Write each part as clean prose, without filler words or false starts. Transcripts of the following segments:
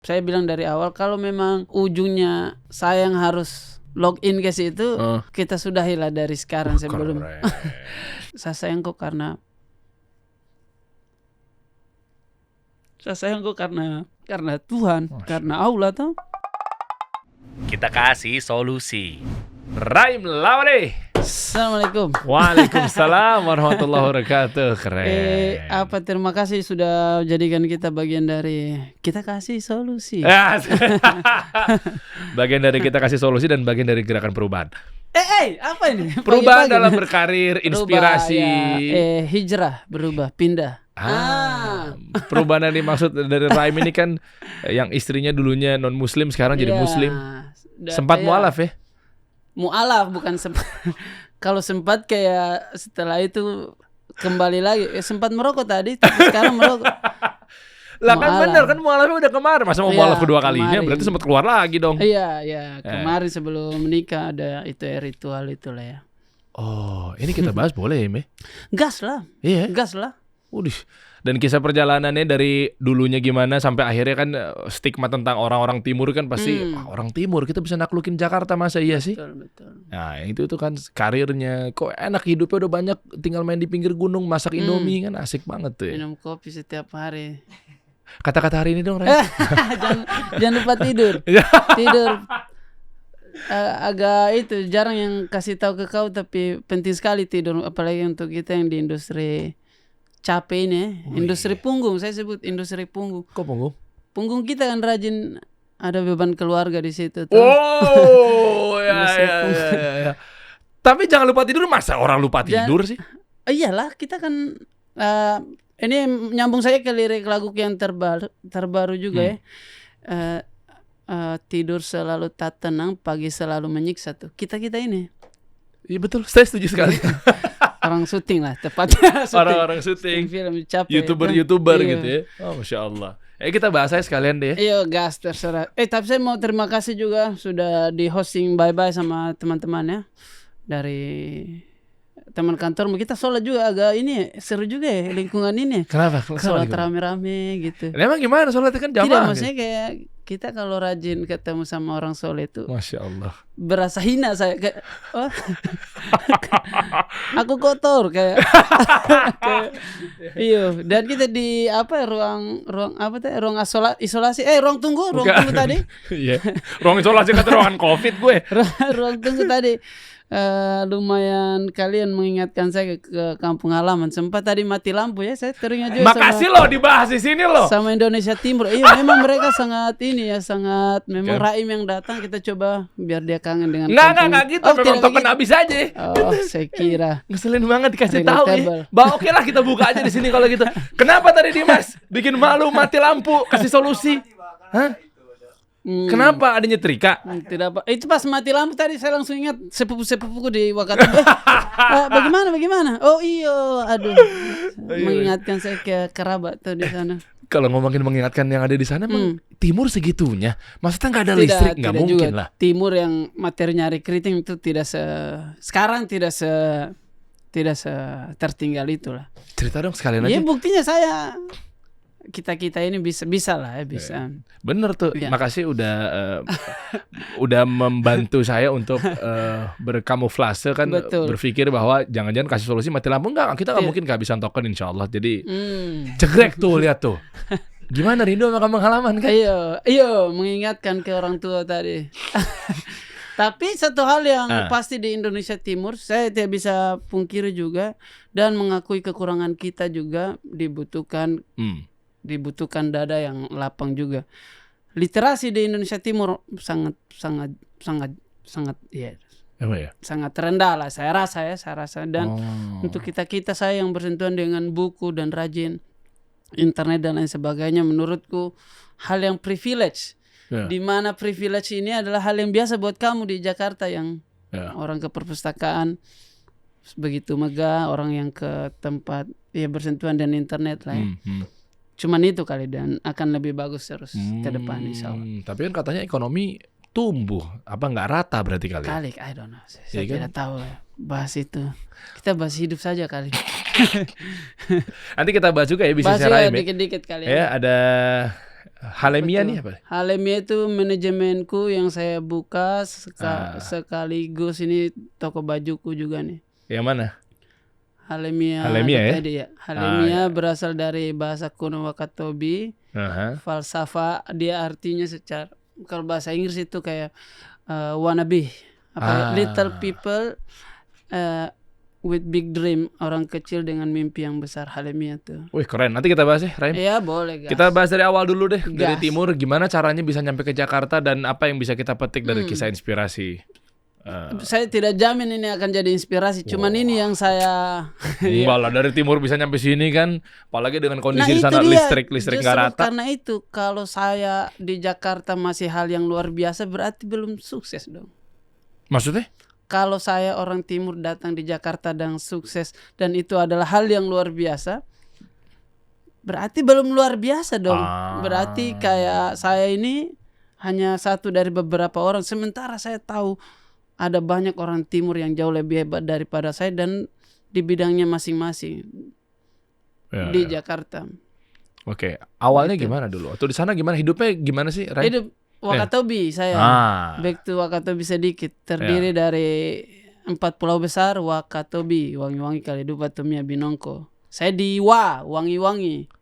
saya bilang dari awal, kalau memang ujungnya saya yang harus login ke situ, kita sudahilah dari sekarang sebelum. Saya sayang kok karena Tuhan, karena Allah tuh. Kita kasih solusi. Raim Lawale. Assalamualaikum. Waalaikumsalam warahmatullahi wabarakatuh. Keren. Terima kasih sudah jadikan kita bagian dari kita kasih solusi. Bagian dari kita kasih solusi dan bagian dari gerakan perubahan. Apa ini? Perubahan dalam berkarir, inspirasi. Hijrah, berubah, pindah. Perubahan yang dimaksud dari Raim ini kan yang istrinya dulunya non muslim sekarang jadi muslim. Sempat mualaf ya? Mualaf bukan sempat. Kalau sempat kayak setelah itu kembali lagi. Sempat merokok tadi, tapi sekarang merokok. Lah kan bener kan mualafnya udah kemarin. Masa mau mualaf kedua kalinya? Berarti sempat keluar lagi dong. Iya. Kemarin sebelum menikah ada itu ritual itulah ya. Oh, ini kita bahas boleh ya, Me? Gas lah. Iya. Gas lah. Dan kisah perjalanannya dari dulunya gimana sampai akhirnya kan stigma tentang orang-orang timur kan pasti orang timur kita bisa naklukin Jakarta, masa iya sih? Betul. Nah itu kan karirnya kok enak, hidupnya udah banyak, tinggal main di pinggir gunung masak Indomie kan asik banget tuh ya. Minum kopi setiap hari. Kata-kata hari ini dong, Ray. jangan lupa tidur. Agak itu jarang yang kasih tahu ke kau, tapi penting sekali tidur, apalagi untuk kita yang di industri capek ini, industri punggung, saya sebut industri punggung. Kok punggung? Punggung kita kan rajin, ada beban keluarga di situ. Ya. Tapi jangan lupa tidur, masa orang lupa tidur sih? Iyalah, kita kan ini nyambung saya ke lirik lagu yang terbaru juga ya. Tidur selalu tak tenang, pagi selalu menyiksa tuh. Kita ini. Iya betul, saya setuju sekali. Orang syuting lah tepatnya. Orang-orang syuting film capek. YouTuber gitu ya. Oh Masya Allah. Kita bahas aja sekalian deh. Iya gas terserah. Tapi saya mau terima kasih juga sudah di hosting bye-bye sama teman-teman ya. Dari teman kantor kita sholat juga agak ini seru juga ya lingkungan ini. Kenapa? Sholat rame-rame gitu. Emang gimana sholatnya kan jamaah? Tidak, maksudnya kayak kita kalau rajin ketemu sama orang soleh itu, Masya Allah, berasa hina saya kayak, aku kotor kayak, iyo. Dan kita di ruang isolasi, ruang tunggu tadi. Iya. Ruang isolasi kata ruangan COVID gue. ruang tunggu tadi. Lumayan kalian mengingatkan saya ke kampung halaman. Sempat tadi mati lampu ya, saya teringat juga. Makasih loh dibahas di sini loh. Sama Indonesia Timur. Iya, memang mereka sangat memang Raim yang datang, kita coba biar dia kangen dengan kampung. Nggak gitu, memang token habis aja. Oh, saya kira. Ngeselin banget dikasih tahu ya. Oke lah kita buka aja di sini kalau gitu. Kenapa tadi Dimas bikin malu mati lampu, kasih solusi? Hah? Kenapa ada nyetrika? Tidak apa. Itu pas mati lampu tadi saya langsung ingat sepupuku di Wakatobi. Bagaimana? Oh iya, aduh. Mengingatkan saya ke kerabat tuh di sana. Kalau ngomongin mengingatkan yang ada di sana, emang timur segitunya. Maksudnya nggak ada listrik, nggak mungkin juga lah. Timur yang materinya recruiting itu sekarang tidak tertinggal itulah. Cerita dong sekalian aja. Ya buktinya kita ini bisa lah ya, bisa. Bener tuh, makasih udah membantu saya untuk berkamuflase kan. Betul. Berpikir bahwa jangan-jangan kasih solusi mati lampu, kita nggak mungkin kehabisan token insya Allah. Jadi cegrek tuh, lihat tuh. Gimana rindu sama kampung halaman kan? Iya, mengingatkan ke orang tua tadi. Tapi satu hal yang pasti di Indonesia Timur saya tidak bisa pungkiri juga, dan mengakui kekurangan kita juga dibutuhkan dada yang lapang juga. Literasi di Indonesia Timur sangat sangat rendah lah saya rasa. Dan untuk kita saya yang bersentuhan dengan buku dan rajin internet dan lain sebagainya, menurutku hal yang privilege. Di mana privilege ini adalah hal yang biasa buat kamu di Jakarta yang orang ke perpustakaan begitu megah, orang yang ke tempat bersentuhan dan internet lah ya. Cuman itu kali, dan akan lebih bagus terus ke depan insya Allah. Tapi kan katanya ekonomi tumbuh, apa nggak rata berarti kali? I don't know. Saya tidak tahu bahas itu. Kita bahas hidup saja kali. Nanti kita bahas juga ya bisnisnya Raim ya. Dikit-dikit kali ya. Ada Halemia nih apa? Halemia itu manajemenku yang saya buka sekaligus ini toko bajuku juga nih. Yang mana? Halemia ya. Halemia berasal dari bahasa kuno Wakatobi. Falsafah, dia artinya secara kalau bahasa Inggris itu kayak wannabe, little people with big dream, orang kecil dengan mimpi yang besar, Halemia tuh. Wih keren, nanti kita bahas ya Raim. Iya boleh guys. Kita bahas dari awal dulu deh, dari timur gimana caranya bisa nyampe ke Jakarta dan apa yang bisa kita petik dari kisah inspirasi. Saya tidak jamin ini akan jadi inspirasi, cuman ini yang saya malah dari timur bisa nyampe sini kan, apalagi dengan kondisi di sana listrik nggak rata. Karena itu kalau saya di Jakarta masih hal yang luar biasa, berarti belum sukses dong. Maksudnya? Kalau saya orang timur datang di Jakarta dan sukses dan itu adalah hal yang luar biasa, berarti belum luar biasa dong. Berarti kayak saya ini hanya satu dari beberapa orang, sementara saya tahu ada banyak orang timur yang jauh lebih hebat daripada saya dan di bidangnya masing-masing di Jakarta. Oke, awalnya gimana dulu? Atau di sana gimana hidupnya gimana sih? Hidup Wakatobi saya. Back to Wakatobi sedikit. Terdiri dari 4 pulau besar, Wakatobi, Wangi-Wangi, Kalidupa, Tomia, Binongko. Saya di Wangi-Wangi.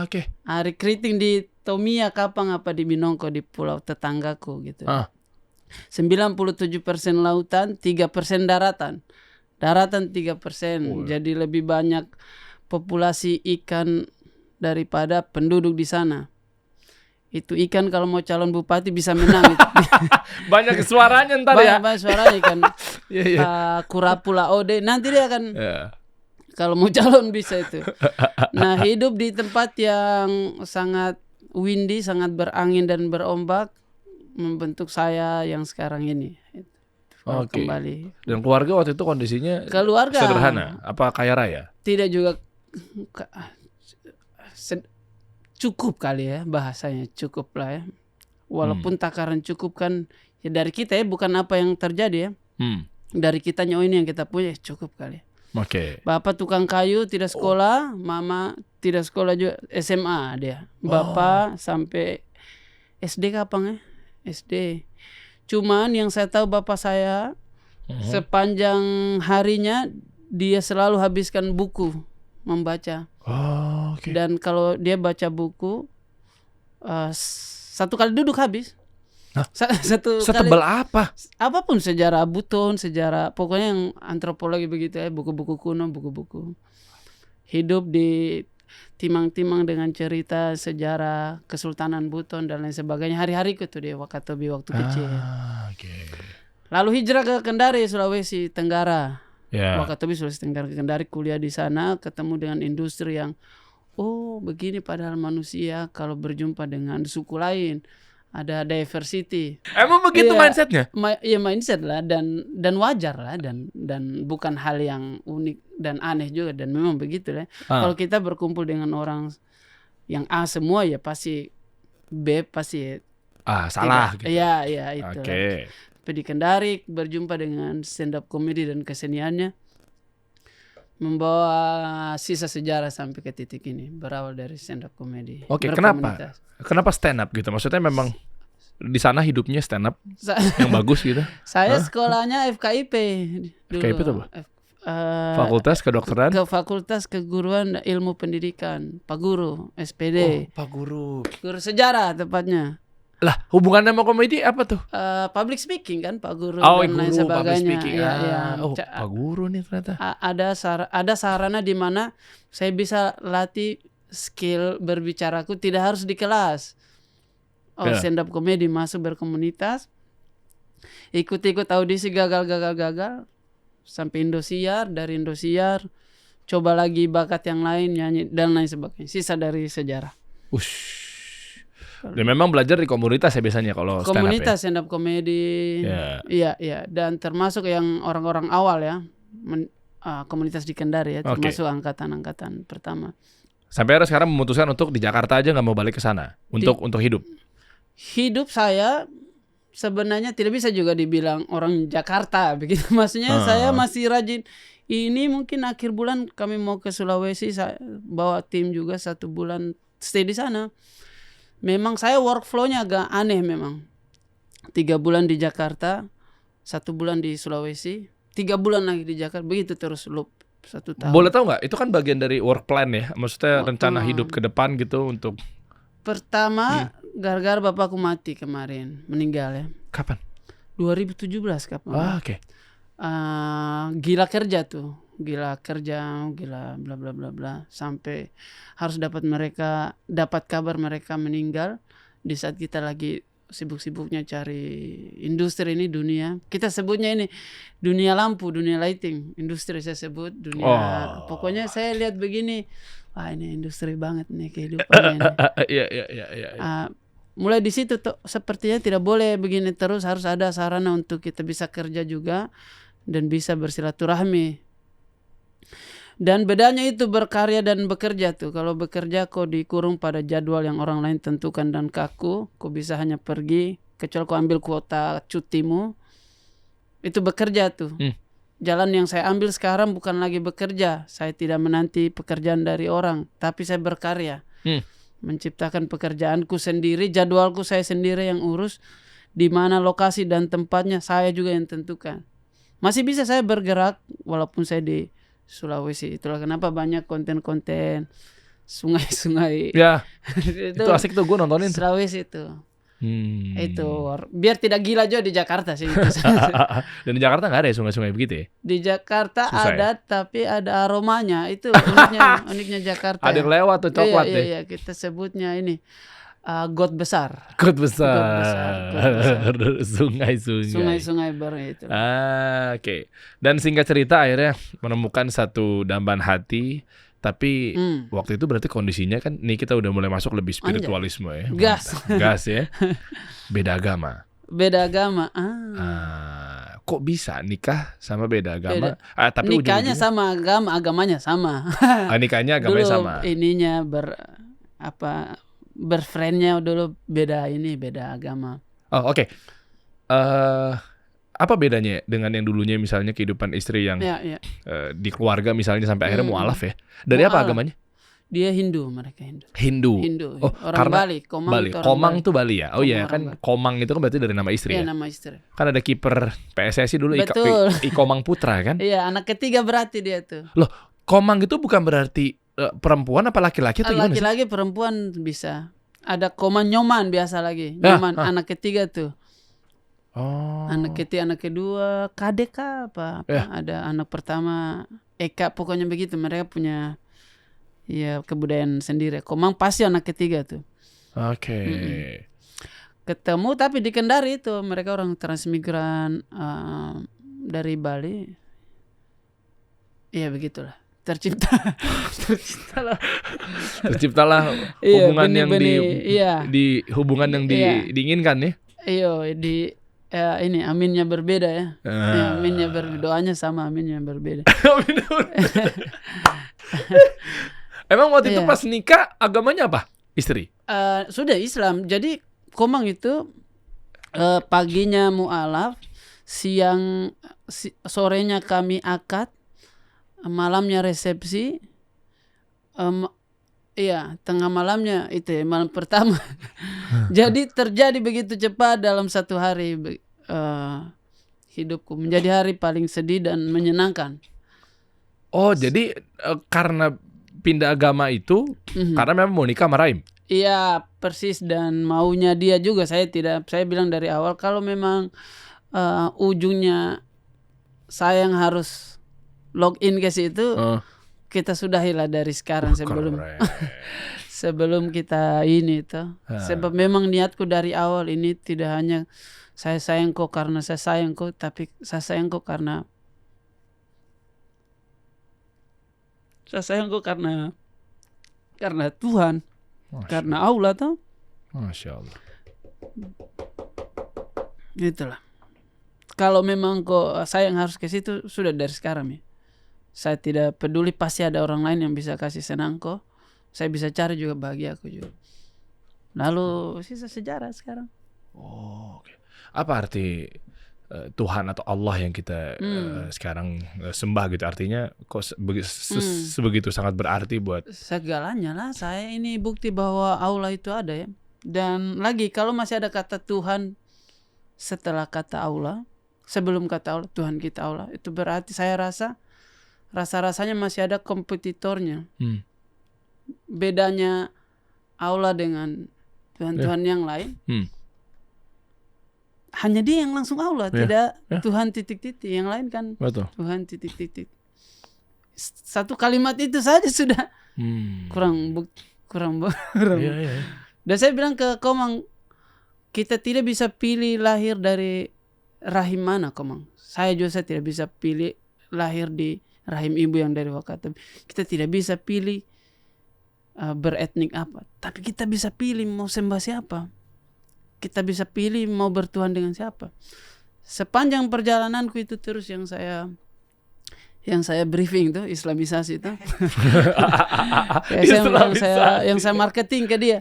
Oke. Recruiting di Tomia, Kapang, apa di Binongko, di pulau tetanggaku gitu. 97% lautan, 3% daratan. Daratan 3%. Jadi lebih banyak populasi ikan daripada penduduk di sana. Itu ikan kalau mau calon bupati bisa menang gitu. Banyak suaranya ntar ya. Banyak suaranya kan. Kurapula Ode nanti dia akan kalau mau calon bisa itu. Nah hidup di tempat yang sangat windy, sangat berangin dan berombak membentuk saya yang sekarang ini. Kembali. Dan keluarga waktu itu kondisinya sederhana? Apa kaya raya? Tidak juga. Cukup kali ya bahasanya, cukup lah ya. Walaupun takaran cukup kan ya dari kita ya, bukan apa yang terjadi ya. Dari kitanya ini yang kita punya cukup kali. Bapak tukang kayu tidak sekolah, mama tidak sekolah juga, SMA dia. Bapak sampai SD kapan ya? SD. Cuman yang saya tahu bapak saya sepanjang harinya dia selalu habiskan buku membaca. Dan kalau dia baca buku satu kali duduk habis. Setebal apa? Apapun, sejarah Buton, sejarah pokoknya yang antropologi begitu ya, buku-buku kuno, buku-buku hidup di timang-timang dengan cerita sejarah Kesultanan Buton dan lain sebagainya. Hari-hariku tuh di Wakatobi waktu kecil. Lalu hijrah ke Kendari, Sulawesi Tenggara. Wakatobi, Sulawesi Tenggara, ke Kendari, kuliah di sana, ketemu dengan industri yang begini padahal manusia kalau berjumpa dengan suku lain ada diversity. Emang begitu mindsetnya? Mindset lah dan wajar lah dan bukan hal yang unik dan aneh juga dan memang begitu lah. Kalau kita berkumpul dengan orang yang A semua ya pasti B pasti salah gitu. Iya itu. Tapi di Kendari berjumpa dengan stand up comedy dan keseniannya membawa sisa sejarah sampai ke titik ini, berawal dari stand up comedy. Kenapa stand up gitu? Maksudnya memang di sana hidupnya stand up yang bagus gitu? Saya sekolahnya FKIP dulu. FKIP itu apa? Fakultas Kedokteran? Fakultas Keguruan Ilmu Pendidikan, Pak Guru, SPD. Pak Guru. Guru sejarah tepatnya. Lah, hubungannya sama komedi apa tuh? Public speaking kan, Pak Guru dan lain sebagainya. Pak Guru nih ternyata. Ada sarana di mana saya bisa latih skill berbicaraku tidak harus di kelas. Stand up comedy, masuk berkomunitas, ikut audisi gagal sampai Indosiar, dari Indosiar coba lagi bakat yang lain, nyanyi dan lain sebagainya. Sisa dari sejarah. Dan memang belajar di komunitas ya biasanya kalau stand up. Komunitas stand up comedy. Iya. Dan termasuk yang orang-orang awal ya. Komunitas di Kendari ya, termasuk angkatan pertama. Sampai sekarang memutuskan untuk di Jakarta aja nggak mau balik ke sana untuk hidup. Hidup saya sebenarnya tidak bisa juga dibilang orang Jakarta begitu. Maksudnya saya masih rajin. Ini mungkin akhir bulan kami mau ke Sulawesi, saya bawa tim juga 1 bulan stay di sana. Memang saya workflow-nya agak aneh memang. 3 bulan di Jakarta, 1 bulan di Sulawesi, 3 bulan lagi di Jakarta, begitu terus loop 1 tahun. Boleh tahu nggak? Itu kan bagian dari work plan ya, maksudnya rencana hidup ke depan gitu untuk. Pertama, gara-gara bapakku mati kemarin, meninggal ya. Kapan? 2017 kapan? Oke. Gila kerja bla bla bla bla, sampai harus dapat kabar mereka meninggal di saat kita lagi sibuk-sibuknya cari industri ini, dunia kita sebutnya ini dunia lampu, dunia lighting, industri saya sebut dunia. Pokoknya saya lihat begini, wah ini industri banget nih kehidupannya ini. Iya. Mulai di situ sepertinya tidak boleh begini terus, harus ada sarana untuk kita bisa kerja juga dan bisa bersilaturahmi. Dan bedanya itu berkarya dan bekerja tuh. Kalau bekerja kau dikurung pada jadwal yang orang lain tentukan dan kaku, kau bisa hanya pergi kecuali kau ambil kuota cutimu. Itu bekerja tuh. Jalan yang saya ambil sekarang bukan lagi bekerja. Saya tidak menanti pekerjaan dari orang, tapi saya berkarya. Menciptakan pekerjaanku sendiri, jadwalku saya sendiri yang urus, di mana lokasi dan tempatnya saya juga yang tentukan. Masih bisa saya bergerak walaupun saya di Sulawesi. Itulah kenapa banyak konten-konten sungai-sungai. Ya, itu asik tuh, gue nontonin. Sulawesi itu. Itu biar tidak gila juga di Jakarta sih. Dan di Jakarta nggak ada ya sungai-sungai begitu ya? Di Jakarta susah ada ya? Tapi ada aromanya. Itu uniknya Jakarta. Ada yang lewat tuh coklat deh. Iya, kita sebutnya ini got besar. Got besar. Sungai-sungai baru itu. Oke. Dan singkat cerita akhirnya menemukan satu dambaan hati. Tapi waktu itu berarti kondisinya kan nih kita udah mulai masuk lebih spiritualisme ya. Gas ya. Beda agama. Kok bisa nikah sama beda agama? Tapi nikahnya sama agamanya sama. Nikahnya agamanya dulu sama. Ininya berfriendnya dulu beda agama. Oh oke. Apa bedanya dengan yang dulunya misalnya kehidupan istri yang di keluarga misalnya sampai akhirnya mualaf ya? Dari apa agamanya? Dia mereka Hindu. Oh, orang Bali. Komang tuh Bali ya? Oh iya kan Komang itu kan berarti dari nama istri ya? Nama istri. Kan ada kiper PSSI dulu Komang Putra kan? Iya, anak ketiga berarti dia tuh. Loh, Komang itu bukan berarti perempuan apa laki-laki atau gimana sih? Laki-laki perempuan bisa. Ada Komang Nyoman biasa lagi. Nyoman anak ketiga tuh. Oh. Anak ketiga, anak kedua, KDK apa? Ada anak pertama Eka, pokoknya begitu. Mereka punya kebudayaan sendiri. Komang pasti anak ketiga tuh. Oke. Ketemu tapi di Kendari itu mereka orang transmigran dari Bali. Iya begitulah. Terciptalah hubungan yang hubungan yang diinginkan ya. Iya, ini aminnya berbeda ya. Aminnya doanya sama, aminnya berbeda. Emang waktu itu pas nikah agamanya apa? Istri? Sudah Islam. Jadi Komang itu paginya mualaf, sorenya kami akad, malamnya resepsi. Tengah malamnya itu malam pertama. Jadi terjadi begitu cepat dalam 1 hari hidupku. Menjadi hari paling sedih dan menyenangkan. Oh, jadi karena pindah agama itu karena memang mau nikah sama Raim? Iya, persis, dan maunya dia juga. Saya bilang dari awal kalau memang ujungnya saya yang harus login ke situ, kita sudahilah dari sekarang sebelum kita ini tuh. Sebab memang niatku dari awal ini tidak hanya saya sayang kau karena saya sayang kau, tapi saya sayang kau karena Tuhan. Karena Allah tuh. Masya Allah. Itulah. Kalau memang kau sayang harus ke situ, sudah dari sekarang ya. Saya tidak peduli, pasti ada orang lain yang bisa kasih senang kok. Saya bisa cari juga bahagia aku juga. Lalu sisa sejarah sekarang. Oh, oke. Apa arti Tuhan atau Allah yang kita sekarang sembah gitu? Artinya kok sebegitu sangat berarti buat segalanya lah. Saya ini bukti bahwa Allah itu ada ya. Dan lagi kalau masih ada kata Tuhan setelah kata Allah, sebelum kata Allah, Tuhan kita Allah, itu berarti saya rasa-rasanya masih ada kompetitornya. Bedanya Allah dengan Tuhan-Tuhan yang lain, hanya dia yang langsung Allah, tidak Tuhan titik-titik. Yang lain kan Tuhan titik-titik. Satu kalimat itu saja sudah kurang. Dan saya bilang ke Komang, kita tidak bisa pilih lahir dari rahim mana, Komang. Saya tidak bisa pilih lahir di rahim ibu yang dari Wakatobi. Kita tidak bisa pilih beretnik apa. Tapi kita bisa pilih mau sembah siapa. Kita bisa pilih mau bertuhan dengan siapa. Sepanjang perjalananku itu terus yang saya briefing tuh, Islamisasi itu. yang saya marketing ke dia.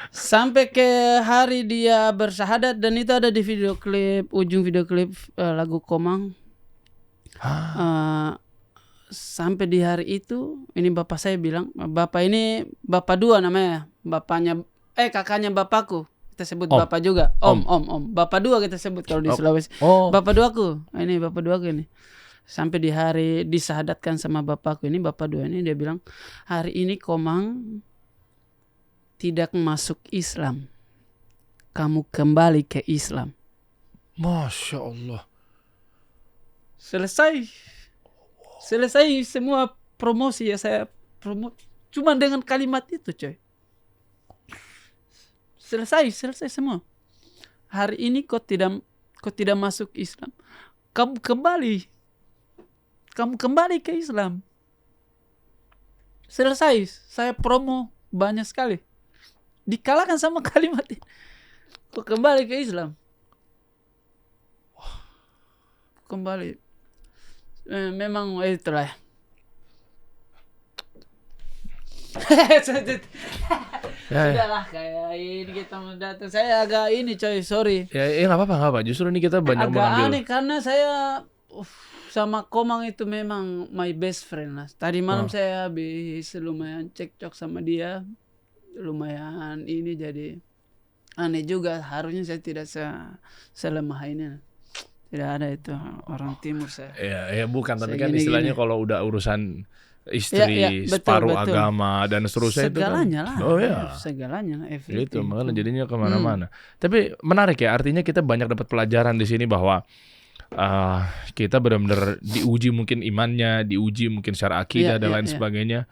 Sampai ke hari dia bersyahadat, dan itu ada di video klip, ujung video klip lagu Komang. Sampai di hari itu, ini bapak saya bilang, bapak ini bapak dua namanya, kakaknya bapakku. Kita sebut bapak juga, om. Bapak dua kita sebut kalau di Sulawesi. Bapak duaku, ini bapak duaku ini. Sampai di hari disahadatkan sama bapakku ini, bapak dua ini, dia bilang, hari ini Komang tidak masuk Islam. Kamu kembali ke Islam. Masya Allah. Selesai semua promosi ya, saya promote. Cuma dengan kalimat itu, coy. Selesai semua. Hari ini kau tidak masuk Islam. Kamu kembali ke Islam. Selesai. Saya promo banyak sekali. Dikalahkan sama kalimat ini. Kau kembali ke Islam. Kembali. Memang itulah. Sudahlah, kayak ini kita mendatang. Saya agak ini, coy, sorry. Ya nggak apa-apa. Justru ini kita banyak agak mengambil. Aneh karena saya sama Komang itu memang my best friend lah. Tadi malam saya habis lumayan cekcok sama dia, lumayan ini, jadi aneh juga. Harusnya saya tidak selemah ini. Tidak ada itu orang timur saya. Ya bukan, tapi kan istilahnya kalau udah urusan istri, separuh agama dan seterusnya segalanya itu kan, lah. Segalanya lah. Itu makanya jadinya kemana-mana. Tapi menarik ya, artinya kita banyak dapat pelajaran di sini bahwa kita benar-benar diuji mungkin imannya, diuji mungkin secara akidah dan lain sebagainya.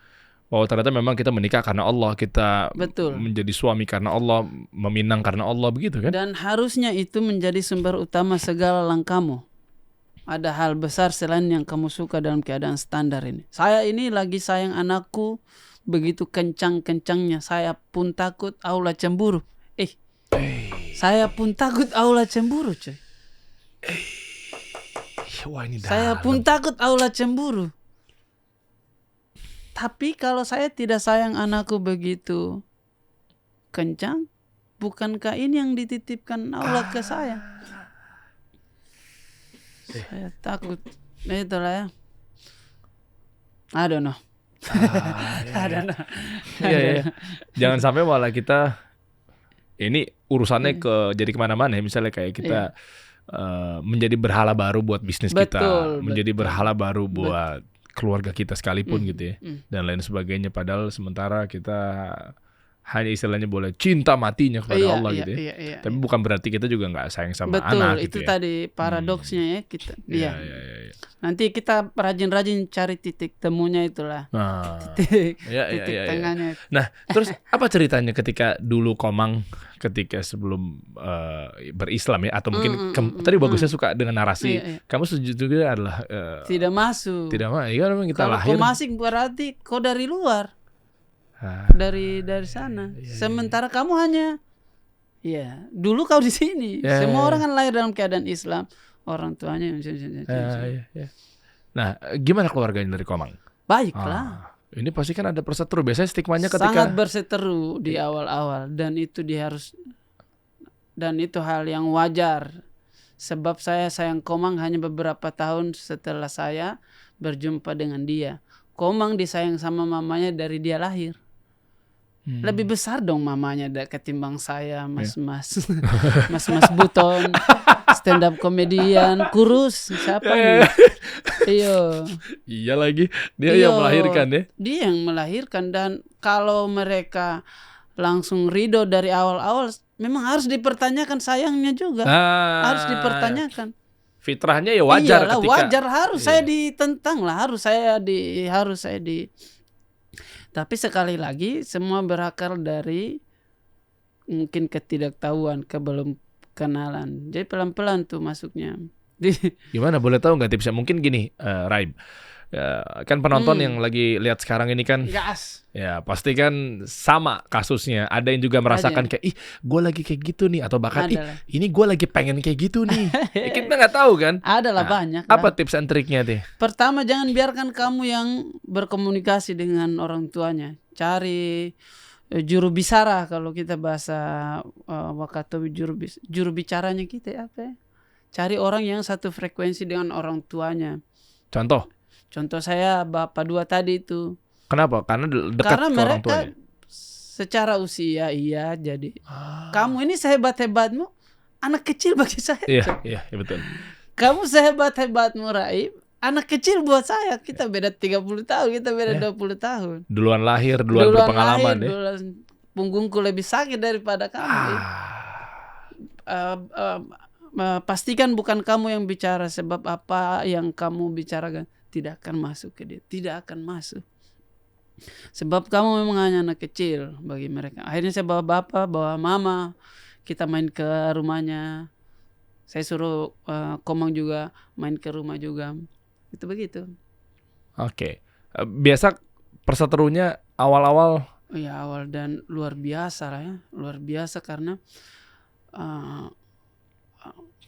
Bahwa ternyata memang kita menikah karena Allah, kita menjadi suami karena Allah, meminang karena Allah, begitu kan? Dan harusnya itu menjadi sumber utama segala langkahmu. Ada hal besar selain yang kamu suka dalam keadaan standar ini. Saya ini lagi sayang anakku begitu kencang-kencangnya. Saya pun takut Allah cemburu. Saya pun takut Allah cemburu, coy. Wah, ini saya pun takut Allah cemburu. Tapi kalau saya tidak sayang anakku begitu kencang, bukankah ini yang dititipkan Allah ke saya? Saya takut. Itulah ya. I don't know. Iya. Jangan sampai malah kita ini urusannya jadi kemana-mana ya. Misalnya kayak kita menjadi berhala baru buat bisnis kita, menjadi berhala baru buat keluarga kita sekalipun gitu ya, dan lain sebagainya. Padahal sementara kita hanya istilahnya boleh cinta matinya kepada Allah gitu ya. Tapi bukan berarti kita juga nggak sayang sama anak gitu ya. Itu tadi paradoksnya ya kita. Nanti kita rajin-rajin cari titik temunya itulah. Titik tengahnya. Nah, terus apa ceritanya ketika dulu Komang ketika sebelum berislam ya, atau mungkin tadi bagusnya suka dengan narasi. Kamu sejujurnya adalah tidak masuk. Tidak masuk. Ya memang kita kalau lahir. Kau masuk berarti kau dari luar. Dari sana. Sementara kamu hanya dulu kau di sini. Semua orang kan lahir dalam keadaan Islam. Orang tuanya. Nah, gimana keluarganya dari Komang? Baiklah. Ini pasti kan ada perseteru. Biasanya stigmanya ketika sangat berseteru di awal-awal, dan itu hal yang wajar. Sebab saya sayang Komang hanya beberapa tahun setelah saya berjumpa dengan dia. Komang disayang sama mamanya dari dia lahir. Lebih besar dong mamanya ketimbang saya, mas-mas. Mas-mas Buton, stand up komedian, kurus, siapa nih? Iya lagi, dia yang melahirkan ya. Dia yang melahirkan, dan kalau mereka langsung ridho dari awal-awal, memang harus dipertanyakan sayangnya juga. Harus dipertanyakan. Fitrahnya ya wajar. Iyalah, wajar, harus saya ditentang lah, harus saya di Tapi sekali lagi semua berakar dari mungkin ketidaktahuan, belum kenalan. Jadi pelan-pelan tuh masuknya. Gimana, boleh tahu nggak tipsnya? Mungkin gini, Raib. Kan penonton yang lagi lihat sekarang ini kan, ya pasti kan sama kasusnya. Ada yang juga merasakan kayak, gue lagi kayak gitu nih, atau bahkan ini gue lagi pengen kayak gitu nih. Kita nggak tahu kan? Adalah banyak. Apa tips and triknya deh? Pertama, jangan biarkan kamu yang berkomunikasi dengan orang tuanya. Cari juru bicara, kalau kita bahasa Wakatobi, juru bicaranya kita apa ya? Cari orang yang satu frekuensi dengan orang tuanya. Contoh saya Bapak dua tadi itu. Kenapa? Karena dekat ke orang tuanya. Secara usia jadi. Kamu ini sehebat-hebatmu, anak kecil bagi saya. Iya betul. Kamu sehebat-hebatmu, Raib, anak kecil buat saya. Kita beda 30 tahun, kita beda 20 tahun. Duluan lahir, duluan berpengalaman. Punggungku lebih sakit daripada kamu. Pastikan bukan kamu yang bicara, sebab apa yang kamu bicarakan tidak akan masuk ke dia, tidak akan masuk. Sebab kamu memang hanya anak kecil bagi mereka. Akhirnya saya bawa bapak, bawa mama, kita main ke rumahnya. Saya suruh Komang juga main ke rumah juga. Itu begitu. Oke. Biasa perseterunya awal-awal? Ya awal dan luar biasa lah ya. Luar biasa karena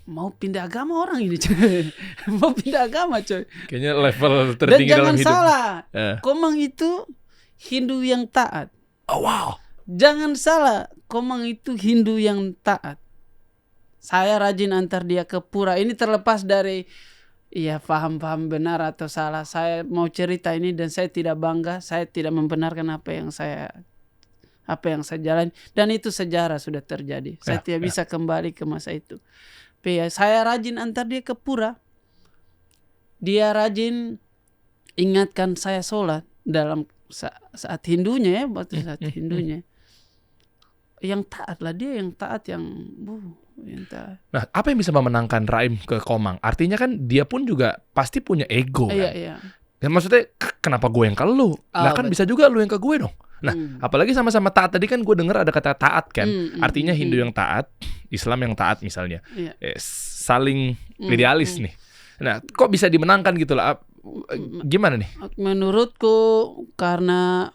mau pindah agama orang ini coy. Mau pindah agama coy. Kayaknya level tertinggi dalam hidup. Dan jangan salah, Komang itu Hindu yang taat. Oh wow. Jangan salah, Komang itu Hindu yang taat. Saya rajin antar dia ke pura. Ini terlepas dari paham-paham benar atau salah. Saya mau cerita ini dan saya tidak bangga. Saya tidak membenarkan apa yang saya jalani. Dan itu sejarah sudah terjadi. Saya tidak bisa kembali ke masa itu. Saya rajin antar dia ke pura. Dia rajin ingatkan saya sholat dalam saat Hindunya ya, waktu saat Hindunya. Yang taat lah dia, yang taat, yang taat. Nah, apa yang bisa memenangkan Raim ke Komang? Artinya kan dia pun juga pasti punya ego kan? Iya. Ya, maksudnya kenapa gue yang ke lu? Nah kan bisa juga lu yang ke gue dong. Nah, apalagi sama-sama taat. Tadi kan gue dengar ada kata taat kan. Artinya Hindu yang taat, Islam yang taat misalnya. Saling idealis nih. Nah, kok bisa dimenangkan gitu lah? Gimana nih? Menurutku karena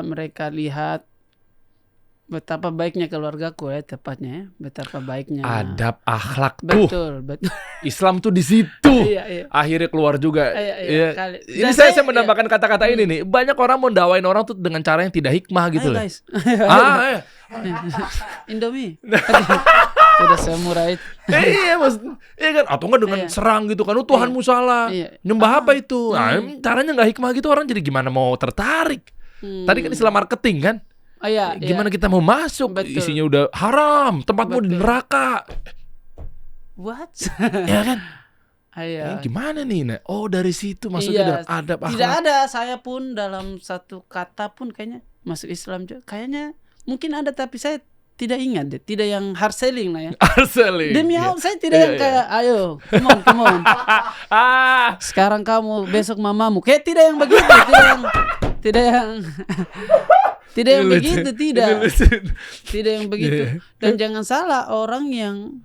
mereka lihat betapa baiknya keluargaku ya, tepatnya ya. Betapa baiknya adab, akhlak betul. Islam tuh di situ. Iya. Akhirnya keluar juga. Iya. Ini saya menambahkan kata-kata ini nih. Banyak orang mau dakwain orang tuh dengan cara yang tidak hikmah gitu loh. Guys. Indomie. Udah semurah itu. Iya kan, atau enggak dengan serang gitu kan. Tuhanmu salah. Nyembah apa itu? Nah, caranya enggak hikmah gitu, orang jadi gimana mau tertarik. Tadi kan istilah marketing kan. Gimana kita mau masuk? Betul. Isinya udah haram, tempatmu di neraka. What? Ya kan? Gimana nih? Nah, dari situ masuknya dengan adab akhlak. Tidak ada, saya pun dalam satu kata pun kayaknya masuk Islam juga. Kayaknya mungkin ada, tapi saya tidak ingat deh. Tidak yang hard selling lah ya. Hard selling. Demi Allah saya tidak yang kayak ayo, come on. Sekarang kamu, besok mamamu. Kayak tidak yang begitu, tidak yang begitu, tidak yang begitu. Dan jangan salah, orang yang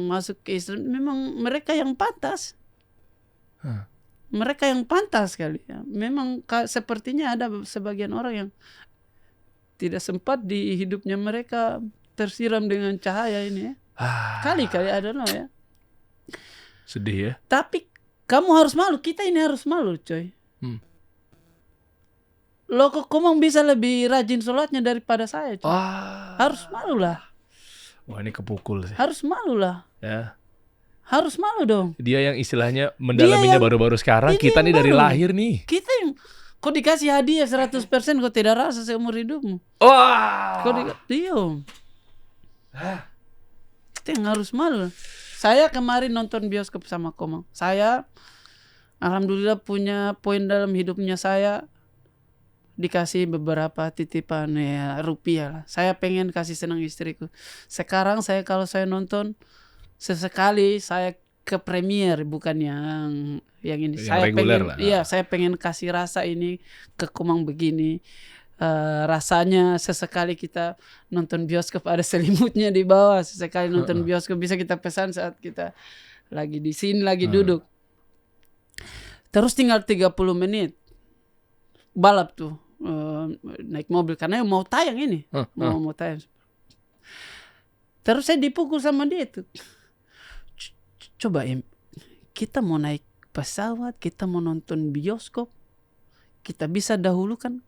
masuk ke Islam memang mereka yang pantas. Mereka yang pantas kali ya. Memang sepertinya ada sebagian orang yang tidak sempat di hidupnya mereka tersiram dengan cahaya ini ya. Kali-kali I don't know ya. Sedih ya. Tapi kamu harus malu, kita ini harus malu coy. Lo kok Komang bisa lebih rajin sholatnya daripada saya coy. Harus malu lah. Wah ini kepukul sih. Harus malu lah. Ya. Harus malu dong. Dia yang istilahnya mendalaminya baru-baru sekarang. Kita nih dari lahir nih. Kita yang Kau dikasih hadiah 100%, kau tidak rasa seumur hidupmu. Wah. Kau itu yang harus malu. Saya kemarin nonton bioskop sama Komang. Saya alhamdulillah punya poin dalam hidupnya, saya dikasih beberapa titipan ya rupiah lah. Saya pengen kasih senang istriku. Sekarang saya kalau saya nonton sesekali saya ke premier, bukan yang ini. Yang saya reguler pengen lah. Iya, saya pengen kasih rasa ini ke Komang begini. Rasanya sesekali kita nonton bioskop ada selimutnya di bawah. Sesekali nonton bioskop bisa kita pesan saat kita lagi di sini lagi duduk. Terus tinggal 30 menit balap tuh, naik mobil karena mau tayang ini, mau tayang. Terus saya dipukul sama dia tuh. Coba kita mau naik pesawat, kita mau nonton bioskop, kita bisa dahulukan.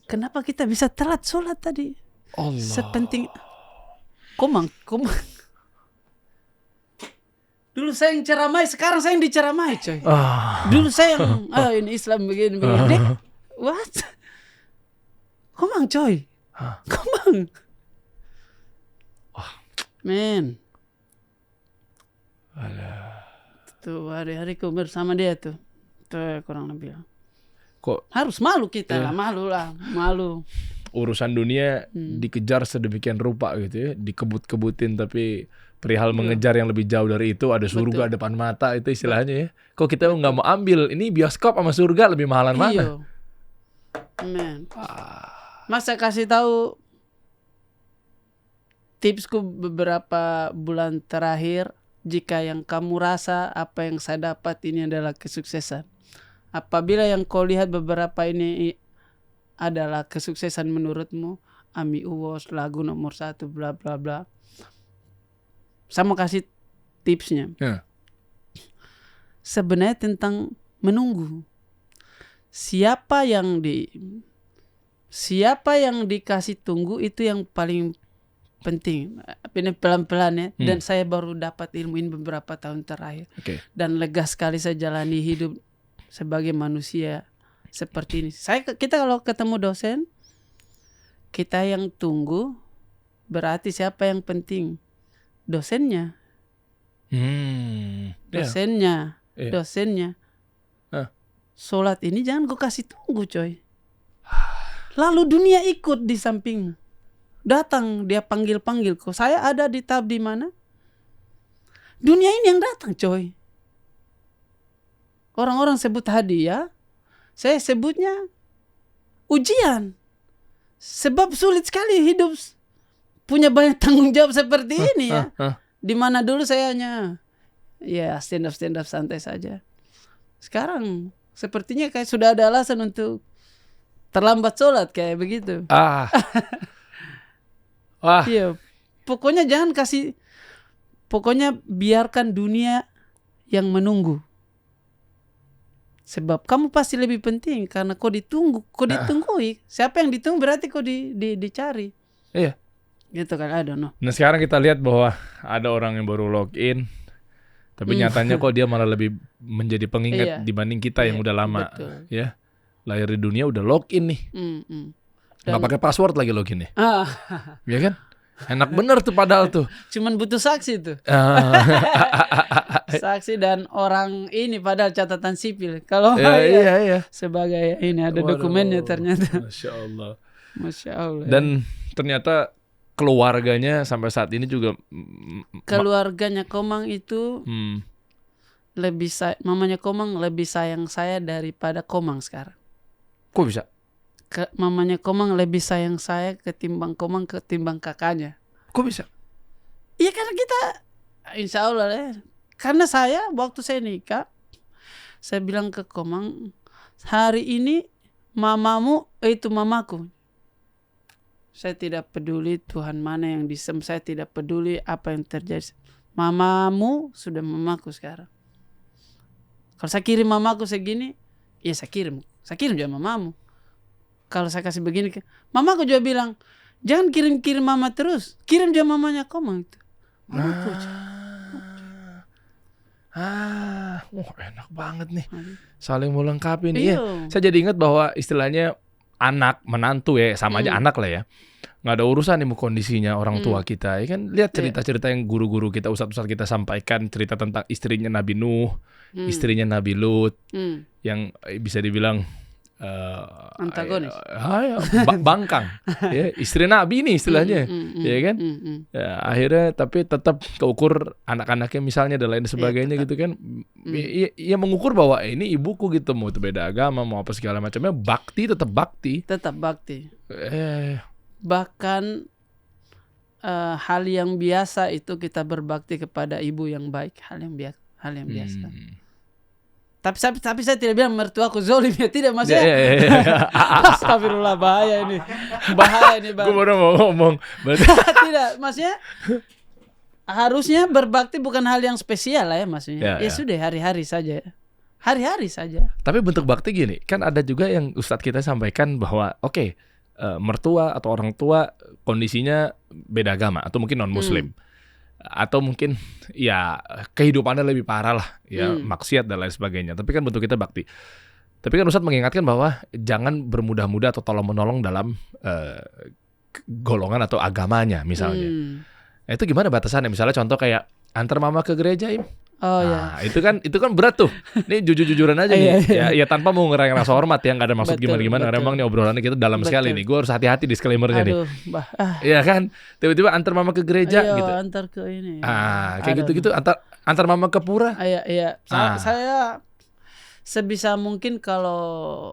Kenapa kita bisa telat sholat tadi? Allah. Sepenting Komang. Dulu saya yang ceramai, sekarang saya yang diceramai, coy. Dulu saya yang ini Islam begini. Dek, what? Komang, coy. Komang. Men. Tuh hari-hari ku bersama dia tuh. Tuh kurang lebih. Kok harus malu kita lah, malu. Urusan dunia dikejar sedemikian rupa gitu ya, dikebut-kebutin, tapi perihal mengejar yang lebih jauh dari itu, ada surga depan mata itu istilahnya ya. Kok kita nggak mau ambil? Ini bioskop sama surga lebih mahalan mana? Men. Mas saya kasih tahu tipsku beberapa bulan terakhir. Jika yang kamu rasa apa yang saya dapat ini adalah kesuksesan, apabila yang kau lihat beberapa ini adalah kesuksesan menurutmu, Ami Uwos lagu nomor 1 bla bla bla, saya mau kasih tipsnya. Sebenarnya tentang menunggu. Siapa yang dikasih tunggu itu yang paling penting. Ini pelan-pelan ya. Dan saya baru dapat ilmu ini beberapa tahun terakhir. Dan lega sekali saya jalani hidup sebagai manusia seperti ini. Kita kalau ketemu dosen, kita yang tunggu, berarti siapa yang penting? Dosennya. Dosennya. Sholat ini jangan kau kasih tunggu, coy. Lalu dunia ikut di sampingmu. Datang dia panggil-panggil kau. Saya ada di tahap di mana? Dunia ini yang datang, coy. Orang-orang sebut hadiah, saya sebutnya ujian. Sebab sulit sekali hidup punya banyak tanggung jawab seperti ini ya. Di mana dulu saya hanya stand up santai saja. Sekarang sepertinya kayak sudah ada alasan untuk terlambat sholat kayak begitu. Iya, pokoknya biarkan dunia yang menunggu. Sebab kamu pasti lebih penting karena kau ditunggui. Siapa yang ditunggu berarti kau dicari. Iya. Gitu kan, I don't know. Nah sekarang kita lihat bahwa ada orang yang baru login, tapi nyatanya kok dia malah lebih menjadi pengingat dibanding kita yang udah lama. Betul. Ya, lahir di dunia udah login nih. Nggak pakai password lagi login nih. Ya kan? Enak bener tuh padahal tuh. Cuman butuh saksi tuh. Saksi dan orang ini padahal catatan sipil. Kalau iya. Sebagai ini ada dokumennya ternyata. Masya Allah. Dan ternyata keluarganya sampai saat ini juga. Keluarganya Komang itu mamanya Komang lebih sayang saya daripada Komang sekarang. Kok bisa? Mamanya Komang lebih sayang saya ketimbang Komang ketimbang kakaknya. Kok bisa? Iya karena kita insya Allah ya. Karena saya waktu saya nikah, saya bilang ke Komang, hari ini mamamu itu mamaku. Saya tidak peduli Tuhan mana yang saya tidak peduli apa yang terjadi. Mamamu sudah mamaku sekarang. Kalau saya kirim mamaku segini, ya saya kirim juga mamamu. Kalau saya kasih begini, mamaku juga bilang, jangan kirim mama terus, kirim juga mamanya Komang itu. Enak banget nih. Saling melengkapi nih. Ya, saya jadi ingat bahwa istilahnya anak, menantu ya, sama aja anak lah ya. Nggak ada urusan nih kondisinya orang tua kita. Ya kan lihat cerita-cerita yang guru-guru kita, ustadz-ustadz kita sampaikan, cerita tentang istrinya Nabi Nuh, istrinya Nabi Lut, yang bisa dibilang antagonis. Bangkang. Ya, istri Nabi nih istilahnya. Ya kan? Ya, akhirnya tapi tetap keukur anak-anaknya misalnya dan lain sebagainya gitu kan. Ia mengukur bahwa ini ibuku gitu, mau itu beda agama, mau apa segala macamnya, bakti tetap bakti. Tetap bakti. Bahkan hal yang biasa itu kita berbakti kepada ibu yang baik, hal yang biasa. Tapi saya tidak bilang mertuaku zolim ya, tidak maksudnya. Astagfirullah, bahaya ini Bang. Gue baru mau ngomong. Tidak, maksudnya harusnya berbakti bukan hal yang spesial lah ya maksudnya. Ya sudah hari-hari saja. Tapi bentuk bakti gini, kan ada juga yang ustadz kita sampaikan bahwa mertua atau orang tua kondisinya beda agama atau mungkin non muslim. Atau mungkin ya kehidupannya lebih parah lah ya, maksiat dan lain sebagainya, tapi kan bentuk kita bakti. Tapi kan Ustadz mengingatkan bahwa jangan bermudah-mudah atau tolong-menolong dalam golongan atau agamanya misalnya. Itu gimana batasannya? Misalnya contoh kayak antar mama ke gereja, Im. Itu kan berat tuh. Ini jujur-jujuran aja nih. Ya tanpa mau ngerayain rasa hormat ya, nggak ada maksud gimana-gimana. Karena emang nih obrolannya kita dalam sekali nih. Gue harus hati-hati disclaimernya nih. Iya kan? Tiba-tiba antar mama ke gereja gitu. Antar ke ini. Kayak gitu-gitu antar mama ke pura. Iya. Saya sebisa mungkin kalau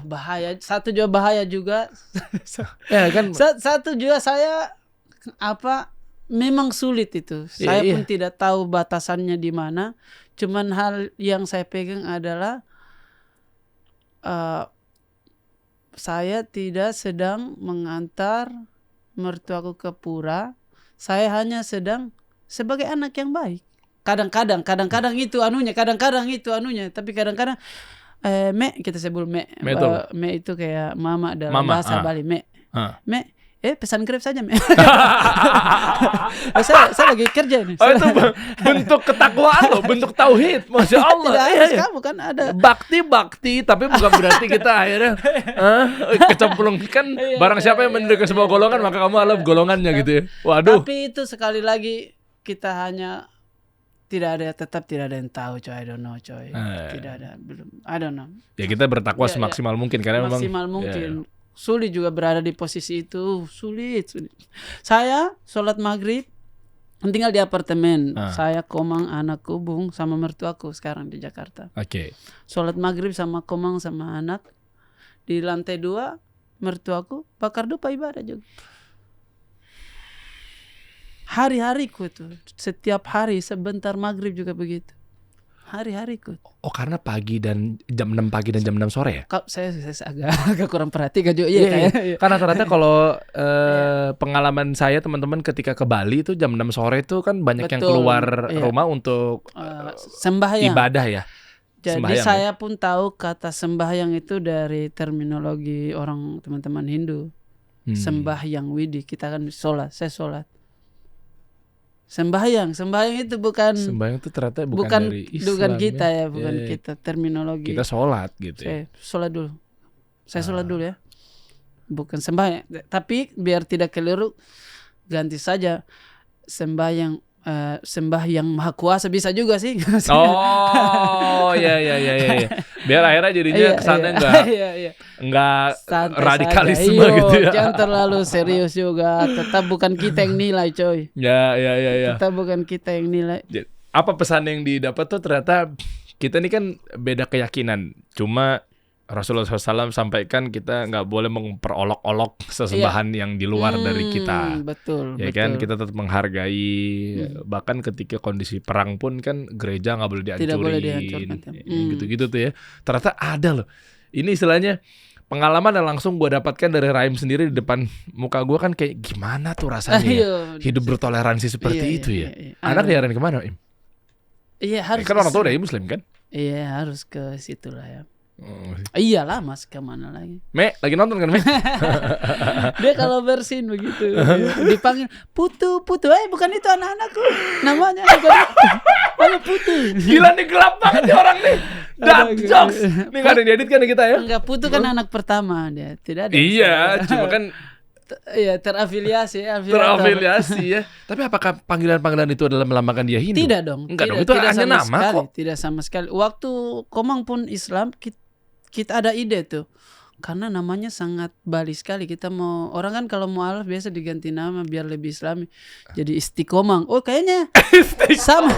bahaya. Satu juga bahaya juga. Ya kan. Satu juga saya memang sulit itu. Saya pun tidak tahu batasannya di mana. Cuman hal yang saya pegang adalah saya tidak sedang mengantar mertuaku ke pura. Saya hanya sedang sebagai anak yang baik. Kadang-kadang itu anunya, tapi kadang-kadang me kita sebut me itu kayak mama dalam bahasa Bali, me. Pesan Grab saja, me. saya lagi kerja nih. Itu bentuk ketakwaan loh, bentuk tauhid, masya Allah. Kamu kan ada bakti, tapi bukan berarti kita akhirnya kecemplung kan. Barang siapa yang mendirikan sebuah golongan, maka kamu adalah golongannya gitu ya. Waduh. Tapi itu sekali lagi kita hanya tidak ada yang tahu, coy. I don't know, coy. Tidak ada, belum. I don't know. Ya kita bertakwa semaksimal mungkin karena maksimal mungkin. Sulit juga berada di posisi itu, sulit. Saya sholat maghrib tinggal di apartemen. Saya, Komang, anakku, Bung, sama mertuaku sekarang di Jakarta. Sholat maghrib sama Komang sama anak di lantai 2. Mertuaku bakar dupa ibadah juga. Hari-hariku tuh, setiap hari sebentar maghrib juga begitu. Hari-hariku. Karena pagi dan jam 6 pagi dan jam 6 sore ya? Saya agak kurang perhatikan juga. Iya. Karena ternyata kalau pengalaman saya teman-teman ketika ke Bali itu jam 6 sore itu kan banyak yang keluar rumah untuk sembahyang. Ibadah ya. Jadi saya pun tahu kata sembahyang itu dari terminologi orang teman-teman Hindu. Sembahyang widi, kita kan sholat, saya sholat. Sembahyang itu bukan. Sembahyang itu ternyata bukan dari Islam. Bukan kita ya, bukan kita terminologi. Kita sholat gitu ya. Saya sholat dulu ya. Bukan sembahyang. Tapi biar tidak keliru, ganti saja sembahyang. Sembahyang maha kuasa bisa juga sih. Iya. Biar akhirnya jadinya kesannya enggak radikalisme gitu ya. Jangan terlalu serius juga. Tetap bukan kita yang nilai, coy. Ya. Tetap bukan kita yang nilai. Apa pesan yang didapat tuh ternyata kita ini kan beda keyakinan. Cuma Rasulullah SAW sampaikan kita nggak boleh memperolok-olok sesembahan yang di luar dari kita. Betul. Kan kita tetap menghargai. Bahkan ketika kondisi perang pun kan gereja nggak boleh dihancurin. Tidak boleh dihancurkan. Gitu-gitu tuh ya. Ternyata ada loh. Ini istilahnya pengalaman yang langsung gue dapatkan dari Rahim sendiri di depan muka gue kan kayak gimana tuh rasanya hidup bertoleransi seperti itu ya. Anak diarahin kemana, Im? Iya harus. Kan orang tua udah Muslim kan? Iya harus ke situ lah ya. Iyalah Mas, kemana lagi? Me, lagi nonton kan Me? Dia kalau bersin begitu dipanggil Putu, bukan itu anak-anakku. Namanya bukan itu. Halo Putu. Gila nih, gelap banget nih orang nih. Dark jokes. Ini gak ada yang diedit kan kita ya? Enggak, Putu kan anak pertama dia. Tidak ada. Iya, cuma kan iya, terafiliasi ya. Tapi apakah panggilan-panggilan itu adalah melambangkan dia Hindu? Tidak dong. Enggak dong, itu hanya nama sekali, kok. Tidak sama sekali. Waktu Komang pun Islam, kita ada ide tuh. Karena namanya sangat Bali sekali. Kita mau, orang kan kalau mau alaf biasa diganti nama biar lebih Islami. Jadi Istiqomang. Oh kayaknya sama.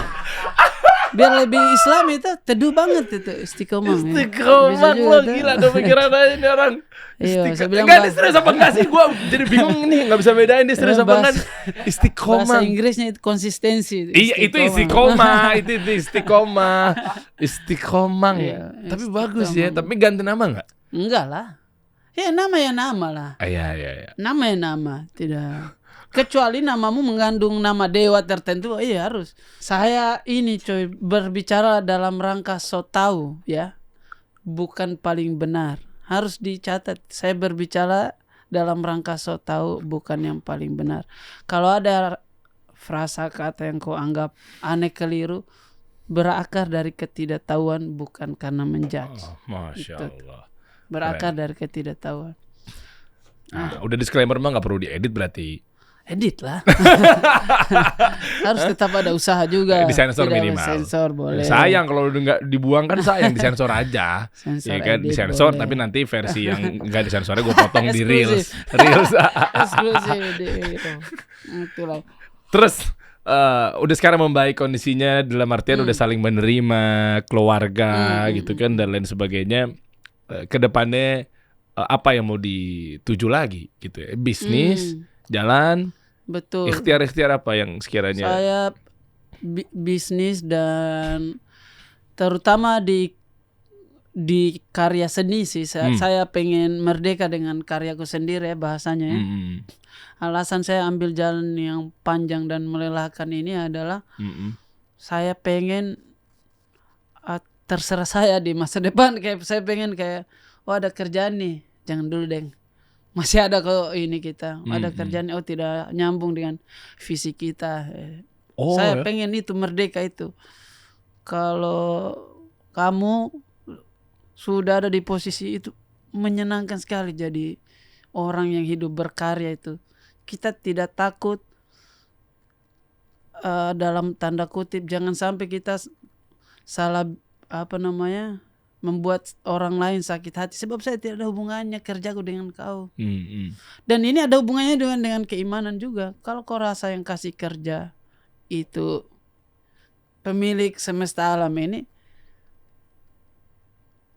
Biar lebih Islami itu teduh banget itu Istiqomang. Istiqomang lo gila dong pikiran aja ini orang. Iya, saya bilang enggak, dia serius apa enggak sih? Gue jadi bingung nih, gak bisa bedain dia serius apa enggak. Istiqomah. Bahasa Inggrisnya itu konsistensi. Iya, itu istiqomah. Itu istiqomah. Istiqomang. Iya, tapi bagus ya. Tapi ganti nama enggak? Enggak lah. Ya nama lah. Iya. Nama. Tidak. Kecuali namamu mengandung nama dewa tertentu, iya harus. Saya ini coy berbicara dalam rangka so tahu ya. Bukan paling benar. Harus dicatat, saya berbicara dalam rangka so tahu, bukan yang paling benar. Kalau ada frasa kata yang kau anggap aneh keliru, berakar dari ketidaktahuan, bukan karena menjudge. Masya Allah. Berakar dari ketidaktahuan. Nah, udah disclaimer mah gak perlu diedit berarti. Edit lah. Harus tetap ada usaha juga. Disensor minimal. Sensor boleh. Sayang kalau udah nggak dibuang kan sayang, disensor aja. Sensor ya kan, disensor tapi nanti versi yang nggak disensornya gue potong di reels. Eksklusif itulah. Terus udah sekarang membaik kondisinya dalam artian udah saling menerima keluarga gitu kan dan lain sebagainya. Kedepannya apa yang mau dituju lagi gitu ya? Bisnis, jalan. Betul. Ikhtiar apa yang sekiranya? Saya bisnis dan terutama di karya seni sih. Saya pengen merdeka dengan karyaku sendiri ya bahasanya ya. Alasan saya ambil jalan yang panjang dan melelahkan ini adalah saya pengen terserah saya di masa depan, kayak saya pengen kayak ada kerjaan nih, jangan dulu deng. Masih ada kok ini kita, ada kerjaan tidak nyambung dengan visi kita. Saya pengen itu merdeka itu. Kalau kamu sudah ada di posisi itu, menyenangkan sekali jadi orang yang hidup berkarya itu. Kita tidak takut dalam tanda kutip, jangan sampai kita salah membuat orang lain sakit hati sebab saya tidak ada hubungannya kerjaku dengan kau. Dan ini ada hubungannya dengan keimanan juga. Kalau kau rasa yang kasih kerja itu pemilik semesta alam ini,